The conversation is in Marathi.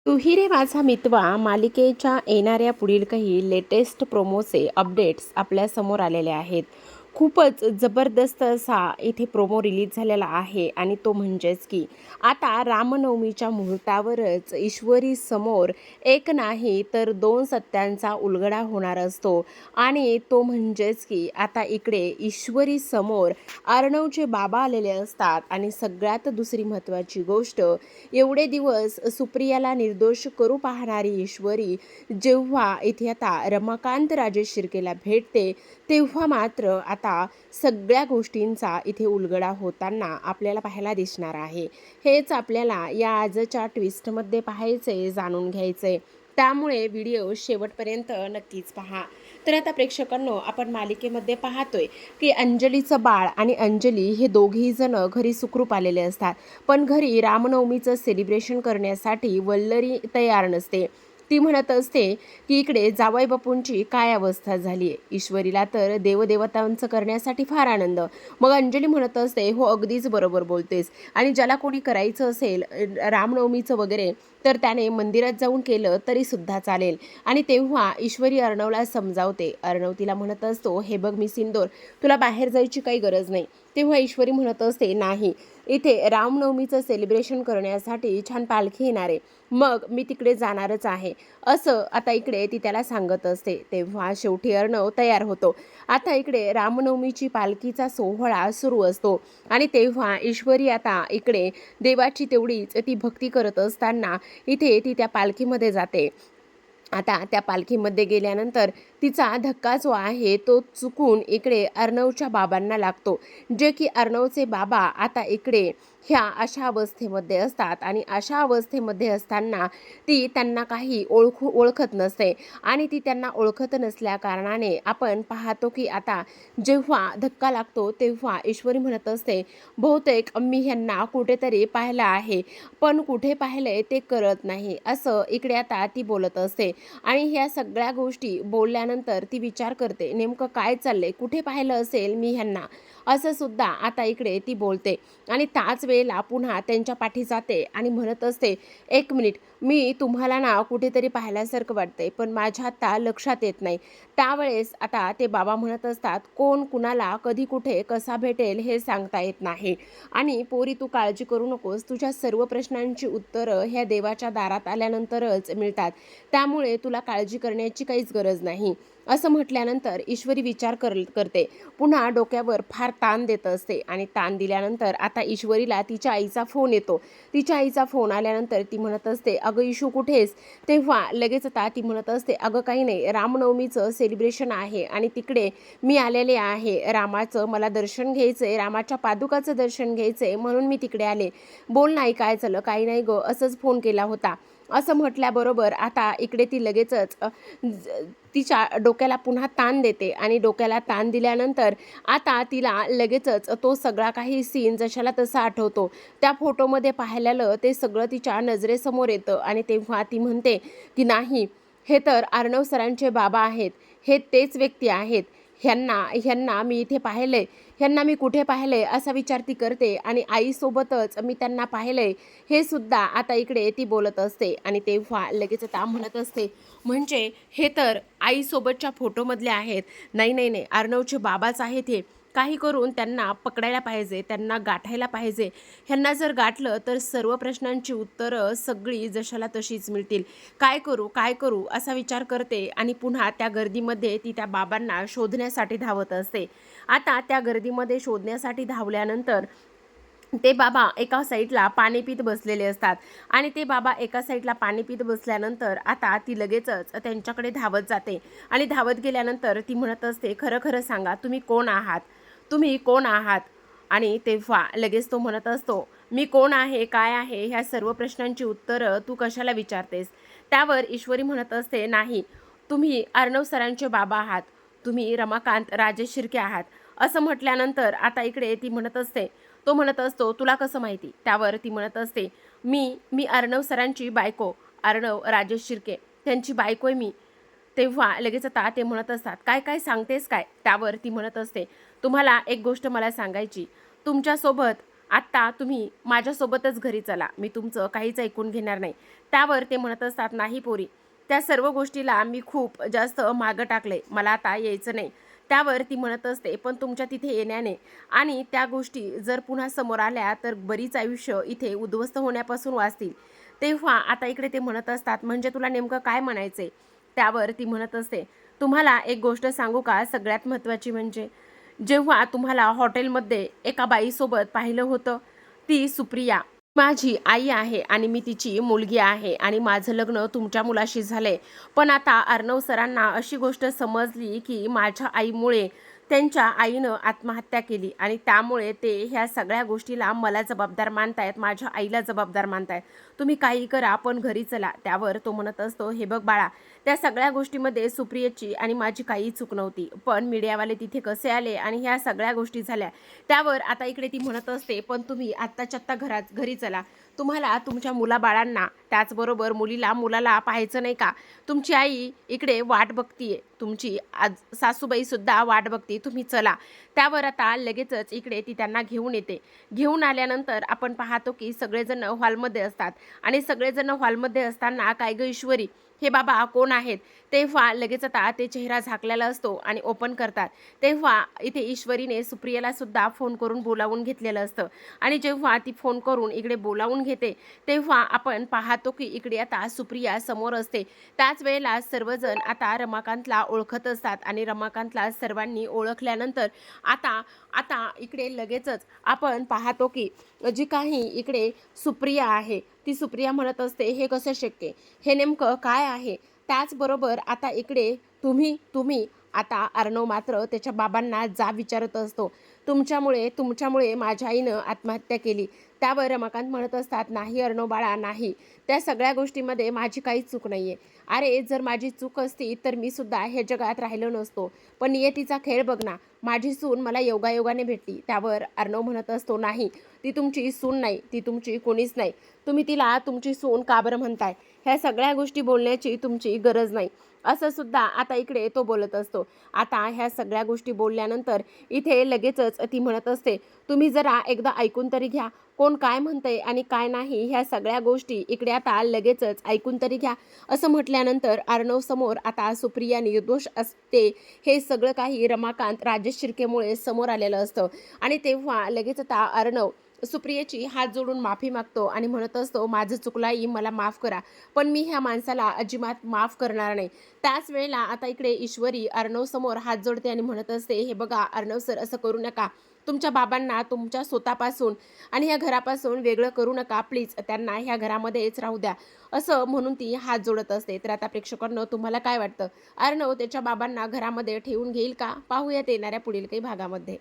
तू ही रे माझा मितवा मालिकेच्या येणाऱ्या पुढील काही लेटेस्ट प्रोमोचे अपडेट्स आपल्यासमोर आलेले आहेत. खूपच जबरदस्त असा इथे प्रोमो रिलीज झालेला आहे आणि तो म्हणजेच की आता रामनवमीच्या मुहूर्तावरच ईश्वरी समोर एक नाही तर दोन सत्यांचा उलगडा होणार असतो आणि तो म्हणजेच की आता इकडे ईश्वरी समोर अर्णवचे बाबा आलेले असतात आणि सगळ्यात दुसरी महत्त्वाची गोष्ट, एवढे दिवस सुप्रियाला निर्दोष करू पाहणारी ईश्वरी जेव्हा इथे आता रमाकांत राजेश शिर्केला भेटते तेव्हा मात्र आता सगळ्या गोष्टींचा इथे उलगडा होताना आपल्याला पाहायला दिसणार आहे. हेच आपल्याला या आजच्या ट्विस्टमध्ये पाहायचे, जाणून घ्यायचे, त्यामुळे व्हिडिओ शेवटपर्यंत नक्कीच पहा. तर आता प्रेक्षकांनो, आपण मालिकेमध्ये पाहतोय की अंजलीचं बाळ आणि अंजली हे दोघेही जण घरी सुखरूप आलेले असतात. पण घरी रामनवमीचं सेलिब्रेशन करण्यासाठी वल्लरी तयार नसते. ती म्हणत असते की इकडे जावई बापूंची काय अवस्था झाली आहे. ईश्वरीला तर देवदेवतांचं करण्यासाठी फार आनंद. मग अंजली म्हणत असते, हो अगदीच बरोबर बोलतेस, आणि ज्याला कोणी करायचं असेल रामनवमीचं वगैरे तर त्याने मंदिरात जाऊन केलं तरी सुद्धा चालेल. आणि तेव्हा ईश्वरी अर्णवला समजावते. अर्णव तिला म्हणत असतो, हे बघ मी सिंदूर, तुला बाहेर जायची काही गरज नाही. तेव्हा ईश्वरी म्हणत असते, नाही, इथे रामनवमीचं सेलिब्रेशन करण्यासाठी छान पालखी येणार आहे, मग मी तिकडे जाणारच आहे, असं आता इकडे ती त्याला सांगत असते. तेव्हा शेवटी अर्णव तयार होतो. आता इकडे रामनवमीची पालखीचा सोहळा सुरू असतो आणि तेव्हा ईश्वरी आता इकडे देवाची तेवढीच ती भक्ती करत असताना इथे ती त्या पालखीमध्ये जाते. आता त्या पालखीमध्ये गेल्यानंतर तिचा धक्का जो आहे तो चुकून इकडे अर्णवच्या बाबांना लागतो, जे की अर्णवचे बाबा आता इकडे ह्या अशा अवस्थेमध्ये असतात आणि अशा अवस्थेमध्ये असताना ती त्यांना काही ओळखत नसते आणि ती त्यांना ओळखत नसल्या कारणाने आपण पाहतो की आता जेव्हा धक्का लागतो तेव्हा ईश्वरी म्हणत असते, बहुतेक मी ह्यांना कुठेतरी पाहिलं आहे, पण कुठे पाहिलंय ते कळत नाही, असं इकडे आता ती बोलत असते. आणि ह्या सगळ्या गोष्टी बोलल्यानंतर ती विचार करते, नेमकं काय चाललंय, कुठे पाहिलं असेल मी ह्यांना, असं सुद्धा आता इकडे ती बोलते. आणि त्याच वेळेला पुन्हा त्यांच्या पाठी जाते आणि म्हणत असते, एक मिनिट, मी तुम्हाला ना कुठेतरी पाहिल्यासारखं वाटतंय पण माझ्या आता लक्षात येत नाही. त्यावेळेस आता ते बाबा म्हणत असतात, कोण कुणाला कधी कुठे कसा भेटेल हे सांगता येत नाही, आणि पोरी तू काळजी करू नकोस, तुझ्या सर्व प्रश्नांची उत्तरं ह्या देवाच्या दारात आल्यानंतरच मिळतात, त्यामुळे तुला काळजी करण्याची काहीच गरज नाही, असं म्हटल्यानंतर ईश्वरी विचार करते. पुन्हा डोक्यावर फार ताण देत असते आणि ताण दिल्यानंतर आता ईश्वरीला तिच्या आईचा फोन येतो. तिच्या आईचा फोन आल्यानंतर ती म्हणत असते, अगं इशू कुठेस? तेव्हा लगेच आता ती म्हणत असते, अगं काही नाही, रामनवमीचं सेलिब्रेशन आहे आणि तिकडे मी आलेले आहे, रामाचं मला दर्शन घ्यायचं आहे, रामाच्या पादुकाचं दर्शन घ्यायचं आहे, म्हणून मी तिकडे आले. बोल नाही, काय झालं? काही नाही गं, असंच फोन केला होता, असं म्हटल्याबरोबर आता इकडे ती लगेचच तिच्या डोक्याला पुन्हा ताण देते आणि डोक्याला ताण दिल्यानंतर आता तिला लगेचच तो सगळा काही सीन जशाला तसा आठवतो. त्या फोटोमध्ये पाहिलेलं ते सगळं तिच्या नजरेसमोर येतं आणि तेव्हा ती म्हणते की नाही, हे तर अर्णव सरांचे बाबा आहेत, हे तेच व्यक्ती आहेत, ह्यांना ह्यांना मी इथे पाहिलंय, ह्यांना मी कुठे पाहिलंय असा विचार ती करते आणि आईसोबतच मी त्यांना पाहिलंय, हे सुद्धा आता इकडे ती बोलत असते. आणि तेव्हा लगेच आता म्हणत असते, म्हणजे हे तर आईसोबतच्या फोटोमधले आहेत, नाही नाही नाही, अर्णवचे बाबाच आहेत, हे काही करून त्यांना पकडायला पाहिजे, त्यांना गाठायला पाहिजे, ह्यांना जर गाठलं तर सर्व प्रश्नांची उत्तरं सगळी जशाला तशीच मिळतील, काय करू काय करू असा विचार करते आणि पुन्हा त्या गर्दीमध्ये ती त्या बाबांना शोधण्यासाठी धावत असते. आता त्या गर्दीमध्ये शोधण्यासाठी धावल्यानंतर ते बाबा एका साईडला पाणी पित बसलेले असतात आणि ते बाबा एका साईडला पाणी पित बसल्यानंतर आता ती लगेचच त्यांच्याकडे धावत जाते आणि धावत गेल्यानंतर ती म्हणत असते, खरं खरं सांगा, तुम्ही कोण आहात, तुम्ही कोण आहात? आणि तेव्हा लगेच तो म्हणत असतो, मी कोण आहे, काय आहे, ह्या सर्व प्रश्नांची उत्तरं तू कशाला विचारतेस? त्यावर ईश्वरी म्हणत असते, नाही, तुम्ही अर्णव सरांचे बाबा आहात, तुम्ही रमाकांत राजेश शिर्के आहात, असं म्हटल्यानंतर आता इकडे ती म्हणत असते, तो म्हणत असतो, तुला कसं माहिती? त्यावर ती म्हणत असते, मी अर्णव सरांची बायको, अर्णव राजेश शिर्के, त्यांची बायको आहे मी. तेव्हा लगेच आता ते म्हणत असतात, काय काय सांगतेस काय? त्यावर ती म्हणत असते, तुम्हाला एक गोष्ट मला सांगायची, तुमच्यासोबत आत्ता तुम्ही माझ्यासोबतच घरी चला, मी तुमचं काहीच ऐकून घेणार नाही. त्यावर ते म्हणत असतात, नाही पोरी, त्या सर्व गोष्टीला मी खूप जास्त मागं टाकले, मला आता यायचं नाही. त्यावर ती म्हणत असते, पण तुमच्या तिथे येण्याने आणि त्या गोष्टी जर पुन्हा समोर आल्या तर बरीच आयुष्य इथे उद्ध्वस्त होण्यापासून वाचतील. तेव्हा आता इकडे ते म्हणत असतात, म्हणजे तुला नेमकं काय म्हणायचंय? त्यावर ती म्हणत असते, तुम्हाला एक गोष्ट सांगू का, सगळ्यात महत्त्वाची म्हणजे जेव्हा तुम्हाला हॉटेलमध्ये एका बाईसोबत पाहिलं होतं, ती सुप्रिया माझी आई आहे आणि मी तिची मुलगी आहे आणि माझं लग्न तुमच्या मुलाशी झालंय. पण आता अर्णव सरांना अशी गोष्ट समजली की माझ्या आईमुळे त्यांच्या आईनं आत्महत्या केली आणि त्यामुळे ते ह्या सगळ्या गोष्टीला मला जबाबदार मानतायत, माझ्या आईला जबाबदार मानतायत. तुम्ही काही करा पण घरी चला. त्यावर तो म्हणत असतो, हे बघ बाळा, त्या सगळ्या गोष्टीमध्ये सुप्रियेची आणि माझी काही चूक नव्हती, पण मीडियावाले तिथे कसे आले आणि ह्या सगळ्या गोष्टी झाल्या. त्यावर आता इकडे ती म्हणत असते, पण तुम्ही आत्ताच्या आत्ता घरी चला. तुम्हाला तुमच्या मुलाबाळांना, त्याचबरोबर मुलाला पाहायचं नाही का? तुमची आई इकडे वाट बघतीये, तुमची आज सासूबाई सुद्धा वाट बघते, तुम्ही चला. त्यावर आता लगेचच इकडे ती त्यांना घेऊन येते. घेऊन आल्यानंतर आपण पाहतो की सगळेजण हॉलमध्ये असतात आणि सगळेजण हॉलमध्ये असताना, काय ग ईश्वरी, हे बाबा कोण आहेत? तेव्हा लगेच आता ते चेहरा झाकलेला असतो आणि ओपन करतात. तेव्हा इथे ईश्वरीने सुप्रियाला सुद्धा फोन करून बोलावून घेतलेलं असतं आणि जेव्हा ती फोन करून इकडे बोलावून घेते तेव्हा आपण पाहतो की इकडे आता सुप्रिया समोर असते. त्याच वेळेला सर्वजण आता रमाकांतला ओळखत असतात आणि रमाकांतला सर्वांनी ओळखल्यानंतर आता आता इकडे लगेचच आपण पाहतो की जी काही इकडे सुप्रिया आहे, ती सुप्रिया म्हणत असते, हे कसं शक्य, हे नेमकं काय आहे? त्याचबरोबर आता इकडे तुम्ही आता अर्णव मात्र त्याच्या बाबांना विचारत असतो, तुमच्यामुळे माझ्या आईनं आत्महत्या केली. त्यावर रमाकांत म्हणत असतात, नाही अर्णव बाळा, नाही, त्या सगळ्या गोष्टीमध्ये माझी काहीच चूक नाही आहे. अरे जर माझी चूक असती तर मी सुद्धा ह्या जगात राहिलो नसतो. पण नियतीचा खेळ बघ ना, माझी सून मला योगायोगाने भेटली. त्यावर अर्णव म्हणत असतो, नाही, ती तुमची सून नाही, ती तुमची कोणीच नाही. तुम्ही तिला तुमची सून का बरं म्हणताय? ह्या सगळ्या गोष्टी बोलण्याची तुमची गरज नाही, असं सुद्धा आता इकडे तो बोलत असतो. आता ह्या सगळ्या गोष्टी बोलल्यानंतर इथे लगेचच ती म्हणत असते, तुम्ही जरा एकदा ऐकून तरी घ्या, कोण काय म्हणतंय आणि काय नाही, ह्या सगळ्या गोष्टी इकडे आता लगेचच ऐकून तरी घ्या. असं म्हटल्यानंतर अर्णव समोर आता सुप्रिया निर्दोष असते हे सगळं काही रमाकांत राजेश शिर्केमुळे समोर आलेलं असतं आणि तेव्हा लगेच आता अर्णव सुप्रियेची हात जोडून माफी मागतो आणि म्हणत असतो, माझं चुकलं आई, मला माफ करा, पण मी ह्या माणसाला अजिबात माफ करणार नाही. त्याच वेळेला आता इकडे ईश्वरी अर्णव समोर हात जोडते आणि म्हणत असते, हे बघा अर्णव सर, असं करू नका. तुमच्या बाबांना तुमच्या स्वतःपासून आणि ह्या घरापासून वेगळं करू नका प्लीज, त्यांना ह्या घरामध्येच राहू द्या, असं म्हणून ती हात जोडत असते. तर आता प्रेक्षकांनो, तुम्हाला काय वाटतं, अर्णव त्याच्या बाबांना घरामध्ये ठेवून घेईल का? पाहूयात येणाऱ्या पुढील काही भागामध्ये.